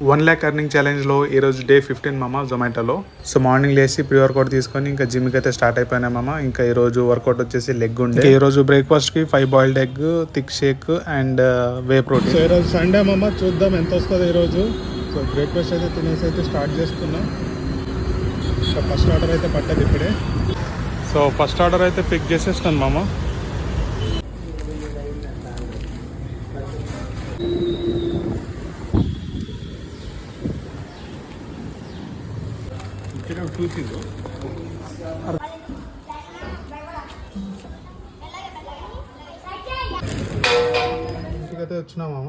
1 lakh earning ఛాలెంజ్లో ఈరోజు day 15 మామ జొమాటోలో. So morning లేసి ప్రీ వర్కౌట్ తీసుకొని ఇంకా జిమ్కి అయితే స్టార్ట్ అయిపోయినా మామ. ఇంకా ఈరోజు వర్కౌట్ వచ్చేసి లెగ్ ఉండే. ఈరోజు బ్రేక్ఫాస్ట్కి 5 boiled egg, thick shake and whey protein. So ఈరోజు సండే మామ, చూద్దాం ఎంత వస్తుంది ఈరోజు. సో బ్రేక్ఫాస్ట్ అయితే తినేసి అయితే స్టార్ట్ చేస్తున్నాం. సో ఫస్ట్ ఆర్డర్ అయితే పట్టదు ఇప్పుడే. సో ఫస్ట్ ఆర్డర్ అయితే పిక్ చేసేస్తాను మామ. ఇంటికైతే వచ్చినా మామ.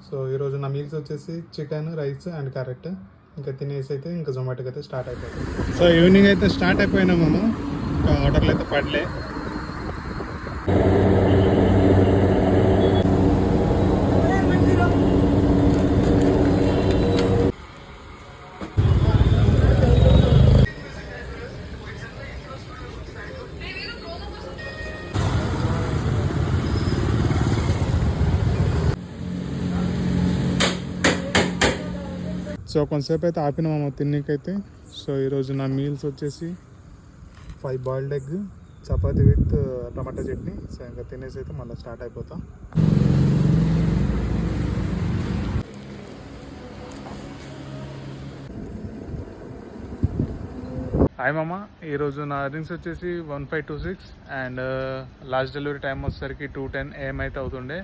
సో ఈరోజు నా మీల్స్ వచ్చేసి చికెన్, రైస్ అండ్ క్యారెట్. ఇంకా తినేసి అయితే ఇంకా జొమాటోకి అయితే స్టార్ట్ అయిపోయింది. సో ఈవినింగ్ అయితే స్టార్ట్ అయిపోయినా మామ. ఇంకా ఆర్డర్లు అయితే పడలే. సో కొంతసేపు అయితే ఆపిన మామ తిన్నకైతే. సో ఈరోజు నా మీల్స్ వచ్చేసి 5 boiled egg, chapati with tomato chutney. So ఇంకా తినేసి అయితే మళ్ళీ స్టార్ట్ అయిపోతా. హాయ్ మామ, ఈరోజు నా అర్నింగ్స్ వచ్చేసి 1526 అండ్ లాస్ట్ డెలివరీ టైం వచ్చేసరికి 2:10 AM అయితే అవుతుండే.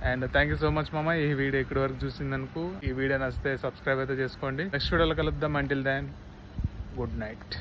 And thank you so much మామ ఈ వీడియో ఇక్కడి వరకు చూసిందనుకో. ఈ వీడియో నచ్చితే సబ్స్క్రైబ్ అయితే చేసుకోండి. నెక్స్ట్ వీడియోలో కలుద్దాం. Until then good night.